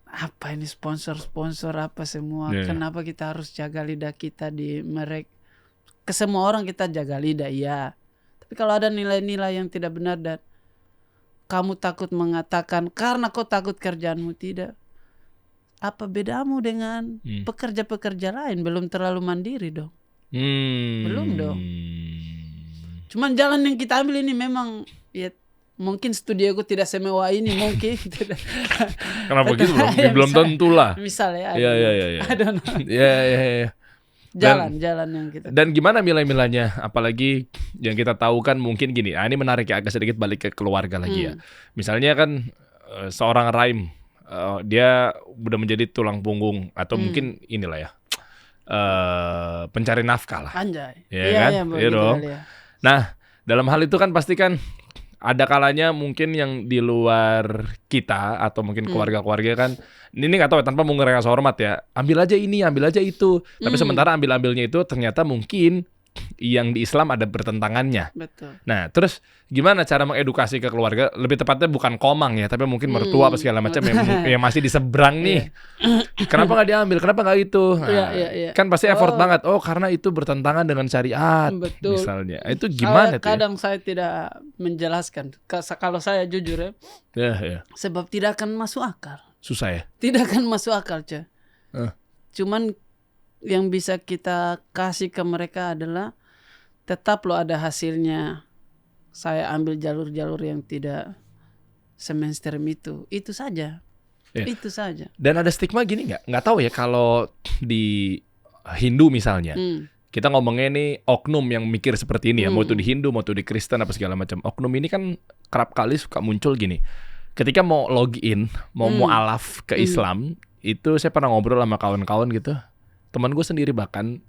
apa ini sponsor apa semua? Kenapa kita harus jaga lidah kita di mereka? Ke semua orang kita jaga lidah, iya. Tapi kalau ada nilai-nilai yang tidak benar dan kamu takut mengatakan karena kau takut kerjaanmu tidak. Apa bedamu dengan pekerja-pekerja lain? Belum terlalu mandiri dong. Belum dong. Cuman jalan yang kita ambil ini memang ya mungkin studioku tidak semewah ini mungkin. Kenapa gitu belum tentu lah. Misalnya. Iya. I don't know. Iya. Jalan yang kita. Dan gimana milih-milihnya? Apalagi yang kita tahu kan mungkin gini. Ini menarik ya, agak sedikit balik ke keluarga lagi ya. Misalnya kan seorang Raim, dia udah menjadi tulang punggung atau mungkin inilah ya, pencari nafkah lah. Anjay. Iya kan? Iya dong. Ya. Nah, dalam hal itu kan pasti kan ada kalanya mungkin yang di luar kita atau mungkin keluarga-keluarga kan ini nggak tahu ya, tanpa mengurangi hormat ya, ambil aja ini, ambil aja itu. Tapi sementara ambilnya itu ternyata mungkin yang di Islam ada bertentangannya. Betul. Nah, terus gimana cara mengedukasi ke keluarga? Lebih tepatnya bukan komang ya, tapi mungkin mertua apa segala macam yang masih di seberang nih. Kenapa nggak diambil? Kenapa nggak itu? Nah, kan pasti effort banget. Oh, karena itu bertentangan dengan syariat. Betul. Misalnya. Itu gimana tuh? Kadang saya tidak menjelaskan. Kalau saya jujur ya. Ya. Sebab tidak akan masuk akal. Susah ya? Tidak akan masuk akal, Cah. Cuman yang bisa kita kasih ke mereka adalah tetap lo ada hasilnya. Saya ambil jalur-jalur yang tidak se-mainstream itu saja. Ya. Itu saja. Dan ada stigma gini nggak tahu ya kalau di Hindu misalnya. Kita ngomongnya nih oknum yang mikir seperti ini ya, mau itu di Hindu, mau itu di Kristen apa segala macam. Oknum ini kan kerap kali suka muncul gini. Ketika mau login, mau mualaf ke Islam, itu saya pernah ngobrol sama kawan-kawan gitu. Teman gue sendiri bahkan,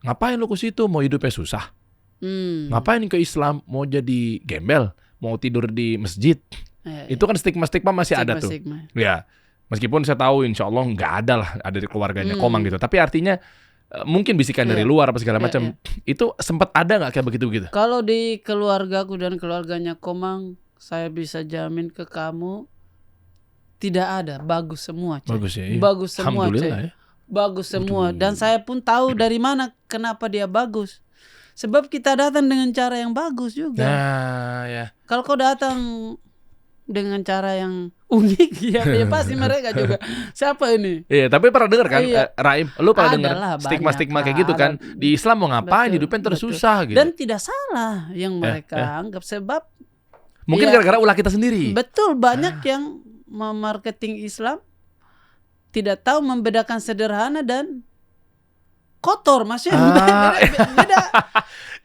ngapain lu ke situ, mau hidupnya susah? Ngapain ke Islam, mau jadi gembel, mau tidur di masjid? Itu kan stigma-stigma masih ada tuh. Ya, meskipun saya tahu insya Allah nggak ada lah, ada di keluarganya Komang gitu. Tapi artinya mungkin bisikan dari luar apa segala macam. Itu sempat ada nggak kayak begitu? Kalau di keluargaku dan keluarganya Komang, saya bisa jamin ke kamu tidak ada, bagus semua. Cik. Bagus ya. Iya. Bagus semua. Ya. Bagus semua. Dan saya pun tahu dari mana kenapa dia bagus. Sebab kita datang dengan cara yang bagus juga. Nah, ya. Kalau kau datang dengan cara yang unik, ya pasti mereka juga. Siapa ini? Iya, tapi pernah dengar kan, Raim? Lu pernah dengar stigma-stigma kayak gitu kan? Di Islam mau ngapain? Hidupnya tersusah gitu. Dan tidak salah yang mereka anggap, sebab mungkin gara-gara ulah kita sendiri. Betul, banyak yang memarketing Islam tidak tahu membedakan sederhana dan kotor, maksudnya beda.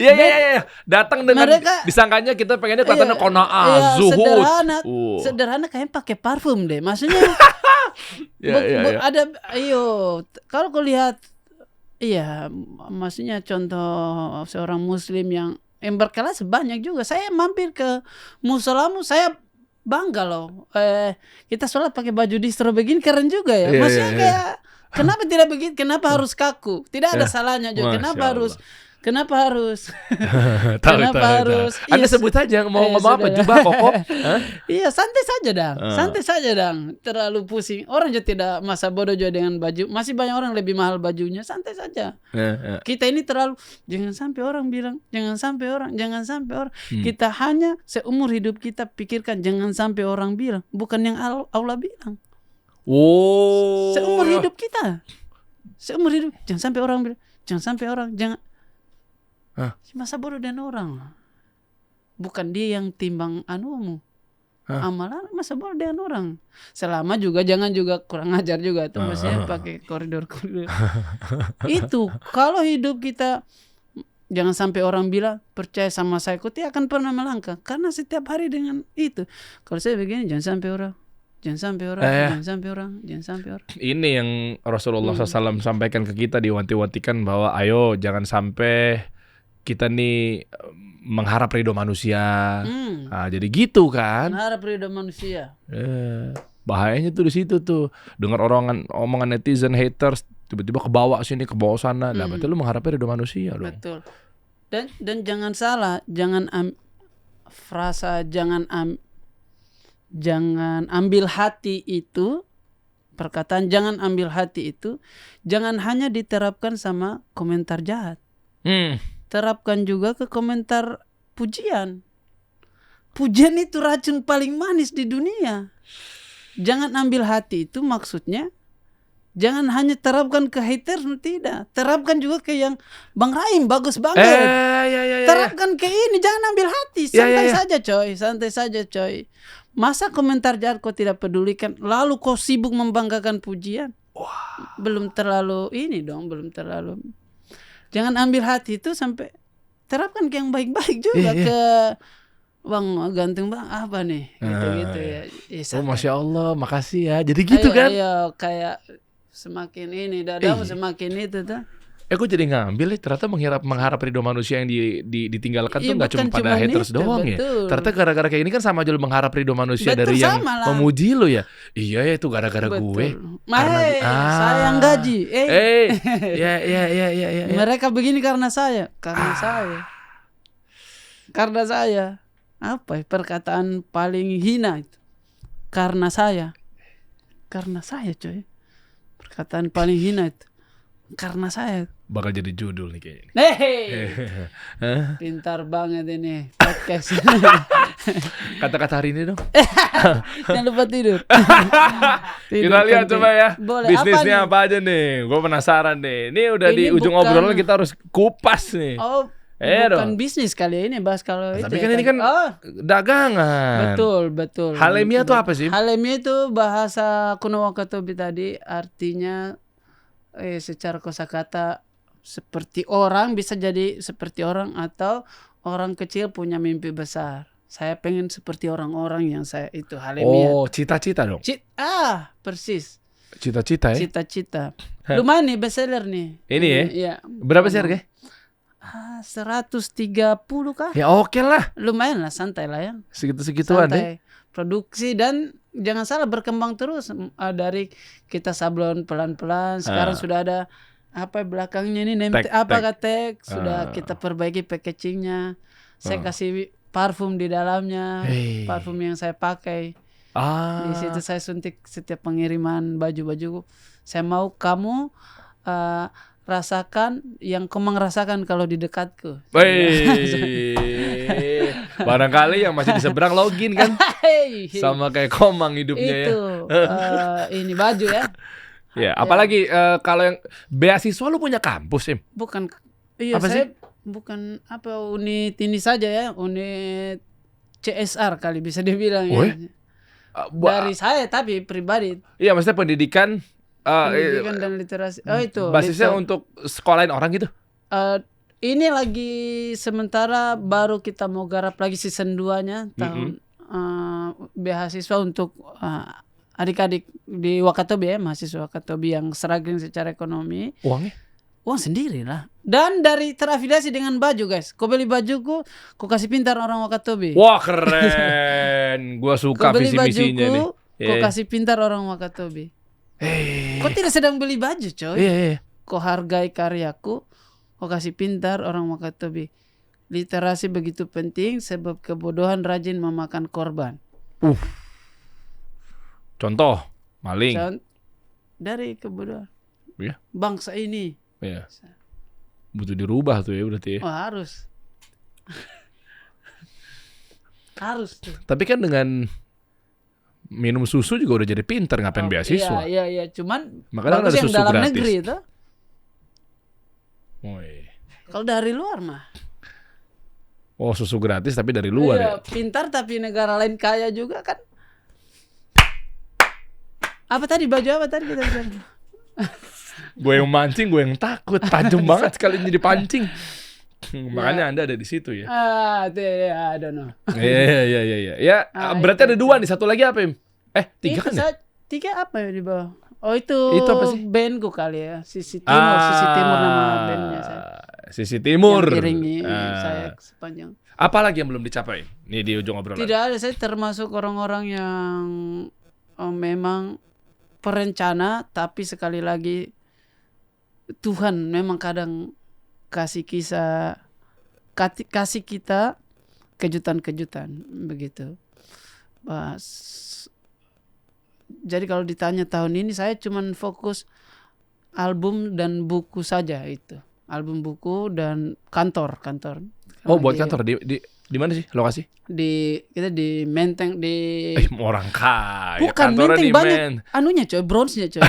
Iya. Datang dengan mereka, disangkanya kita pengennya kelihatannya qanaah, zuhud. Sederhana kayak pakai parfum deh. Maksudnya ada kalau kau lihat maksudnya contoh seorang muslim yang berkelas banyak juga. Saya mampir ke musolamu, saya bangga loh. Kita sholat pakai baju distro begini keren juga ya. Maksudnya kayak kenapa tidak begitu? Kenapa harus kaku? Tidak ada salahnya juga. Kenapa harus? Anda sebut saja mau ngomong apa? Jubah koko? Iya, santai saja dang. Terlalu pusing. Orang juga tidak masa bodoh juga dengan baju. Masih banyak orang lebih mahal bajunya. Santai saja. Kita ini terlalu jangan sampai orang bilang, jangan sampai orang. Kita hanya seumur hidup kita pikirkan jangan sampai orang bilang, bukan yang Allah bilang. Seumur hidup kita. Jangan sampai orang bilang, jangan masa bodoh dan orang. Bukan dia yang timbang anumu. Amalan masa bodoh dengan orang. Selama juga jangan juga kurang ajar juga tuh, maksudnya pakai koridor. Itu kalau hidup kita jangan sampai orang bilang percaya sama saya, kau tidak akan pernah melangkah karena setiap hari dengan itu. Kalau saya begini jangan sampai orang. Ini yang Rasulullah SAW sampaikan ke kita, diwanti-wantikan bahwa ayo jangan sampai kita nih mengharap ridho manusia. Jadi gitu kan. Mengharap ridho manusia. Bahayanya tuh di situ tuh. Dengar omongan netizen, haters, tiba-tiba ke bawah sini, ke bawah sana. Nah, berarti lu mengharap ridho manusia dong. Betul. Dan jangan salah, jangan ambil hati itu, perkataan jangan ambil hati itu, jangan hanya diterapkan sama komentar jahat. Terapkan juga ke komentar pujian. Pujian itu racun paling manis di dunia. Jangan ambil hati itu, maksudnya jangan hanya terapkan ke haters, tidak. Terapkan juga ke yang Bang Raim bagus banget. Terapkan ke ini, jangan ambil hati. Santai saja coy. Masa komentar jahat kau tidak pedulikan, lalu kau sibuk membanggakan pujian? Belum terlalu jangan ambil hati itu, sampai terapkan ke yang baik-baik juga. Ke Bang gantung Bang apa nih gitu ya. Masya Allah, makasih ya. Jadi gitu kan? Ayo kayak semakin ini dadamu semakin itu tuh. Aku jadi ngambil ternyata mengharap ridho manusia yang ditinggalkan tuh nggak cuma pada haters doang ya. Ternyata gara-gara kayak ini kan sama aja lu mengharap ridho manusia dari yang memuji lu ya. Iya itu gara-gara gue. Saya yang gaji. Ya. Mereka begini karena saya. Karena saya. Apa perkataan paling hina itu? Karena saya coy. Perkataan paling hina itu. Karena saya. Bakal jadi judul nih kayaknya. Pintar banget ini podcast. Kata-kata hari ini dong. Jangan lupa tidur. Kita lihat coba ya. Boleh. Bisnisnya apa aja nih? Gue penasaran nih. Ini udah di ujung obrolan, kita harus kupas nih. Bukan bisnis kali ini bahas kalau itu. Tapi kan ini kan dagangan. Betul. Halemia itu apa sih? Halemia itu bahasa kuno Wakatobi tadi, artinya secara kosakata seperti orang, bisa jadi seperti orang atau orang kecil punya mimpi besar. Saya pengen seperti orang-orang yang saya itu Halemia. Oh, cita-cita dong. Persis. Cita-cita ya? Cita-cita. Lumayan nih bestseller nih. Ini ya? Iya. Berapa sih harganya? 130 kah? Ya oke lah. Lumayan lah, santai lah ya. Segitu-segituan deh. Produksi dan jangan salah berkembang terus dari kita sablon pelan-pelan. Sekarang sudah ada belakangnya ini tag sudah kita perbaiki packagingnya. Saya kasih parfum di dalamnya, parfum yang saya pakai. Di situ saya suntik setiap pengiriman baju-baju. Saya mau kamu rasakan yang Komang rasakan kalau di dekatku. Barangkali yang masih di seberang login kan. Sama kayak Komang hidupnya itu, ya. Ini baju ya. Ya, apalagi kalau yang beasiswa lu punya kampus, Im? Bukan. Iya, saya bukan unit ini saja ya, unit CSR kali bisa dibilang ya. Dari saya tapi pribadi. Iya, maksudnya pendidikan dan literasi. Itu. Basisnya untuk sekolahin orang gitu? Ini lagi sementara baru kita mau garap lagi season 2-nya tahun beasiswa untuk adik-adik di Wakatobi ya, mahasiswa Wakatobi yang struggling secara ekonomi. Uangnya? Uang sendiri lah. Dan dari terafiliasi dengan baju guys. Kau beli bajuku, kau kasih pintar orang Wakatobi. Wah keren. Gua suka visi misinya nih. Kau kasih pintar orang Wakatobi. Kau tidak sedang beli baju coy. Kau hargai karyaku, kau kasih pintar orang Wakatobi. Literasi begitu penting sebab kebodohan rajin memakan korban. Contoh, maling. Dari kebodohan. Ya. Bangsa ini. Ya. Butuh dirubah tuh ya berarti ya. Harus. Harus tuh. Tapi kan dengan minum susu juga udah jadi pinter, ngapain beasiswa? Iya. Cuman makanya bagus ada yang susu dalam gratis. negeri itu. Kalau dari luar mah. Oh, susu gratis tapi dari luar ya. Pintar tapi negara lain kaya juga kan. Baju apa tadi kita bilang? Gue yang mancing, gue yang takut. Tajam banget sekali jadi pancing. Makanya Anda ada di situ ya. I don't know. Iya. Ya, berarti ada 2 nih. Satu lagi apa, Im? 3 kan ya? 3 apa ya di bawah? Oh itu apa sih? bandku kali ya. Sisi Timur nama bandnya saya. Sisi Timur. Yang iringi saya sepanjang. Apa lagi yang belum dicapai? Nih di ujung obrolan. Tidak ada, saya termasuk orang-orang yang memang perencana, tapi sekali lagi Tuhan memang kadang kasih kita kejutan-kejutan begitu. Jadi kalau ditanya tahun ini saya cuman fokus album dan buku saja itu. Album, buku dan kantor. Oh, buat kantor di mana sih lokasi? Kita di Menteng di orang kaya. Bukan Menteng banyak anunya coy, bronze-nya coy.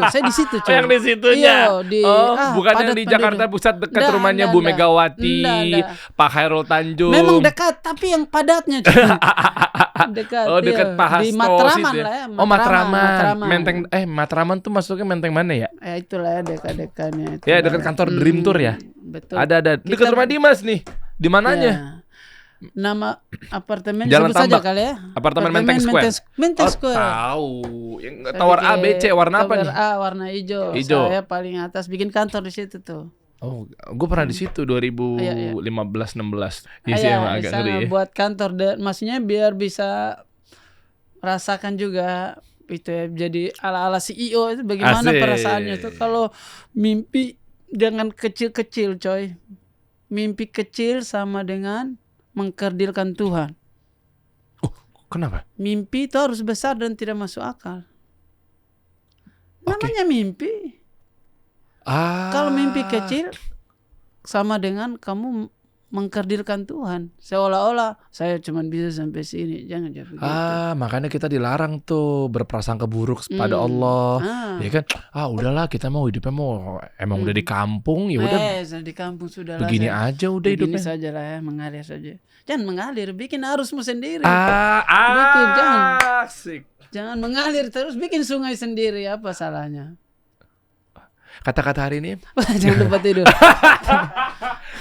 Saya di situ coy. Yang di situnya. Bukan yang di Jakarta Pusat dekat rumahnya Bu Megawati, Pak Khairul Tanjung. Memang dekat, tapi yang padatnya coy. Dekat. Dekat Pak Hasto. Di Matraman lah ya. Matraman. Menteng Matraman tuh masuknya Menteng mana ya? Itulah ya dekat-dekatnya. Ya dekat kantor Dream Tour ya. Betul. Ada dekat rumah Dimas nih. Di mananya? Nama apartemen Jalan sebut saja kali ya. Apartemen Menteng Square. Menteng Square. Tahu. Yang tower A, B, C warna apa nih? Tower A warna hijau. Saya paling atas bikin kantor di situ tuh. Oh, gue pernah di situ 2015-16. Iya, agak ngeri ya. Buat kantor, maksudnya biar bisa rasakan juga itu ya, jadi ala-ala CEO itu bagaimana perasaannya tuh kalau mimpi dengan kecil-kecil coy. Mimpi kecil sama dengan mengkerdilkan Tuhan. Oh, kenapa? Mimpi itu harus besar dan tidak masuk akal. Namanya mimpi. Kalau mimpi kecil sama dengan kamu mengkerdilkan Tuhan. Seolah-olah saya cuma bisa sampai sini. Jangan begitu. Makanya kita dilarang tuh berprasangka buruk pada Allah. Ya kan? Udahlah, kita mau hidupnya emang udah di kampung, ya udah. Di kampung sudah begini aja udah hidupnya. Begini saja lah ya, mengalir saja. Jangan mengalir, bikin arusmu sendiri. Bikin, jangan mengalir terus, bikin sungai sendiri, apa salahnya? Kata-kata hari ini. Jangan lupa tidur.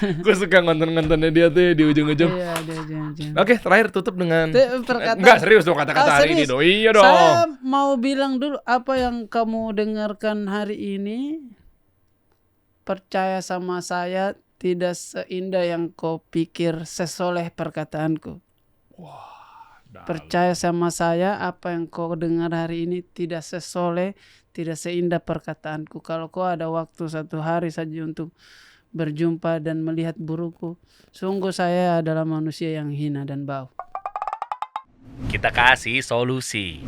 Gue suka ngonten-ngontennya dia tuh di ujung-ujung. Iya, Oke, terakhir tutup dengan perkataan. Enggak, serius dong kata-kata hari ini dong. Iya dong. Saya mau bilang dulu apa yang kamu dengarkan hari ini. Percaya sama saya, tidak seindah yang kau pikir sesoleh perkataanku. Percaya sama saya, apa yang kau dengar hari ini tidak sesoleh, tidak seindah perkataanku. Kalau kau ada waktu 1 hari saja untuk berjumpa dan melihat burukku, sungguh saya adalah manusia yang hina dan bau. Kita kasih solusi.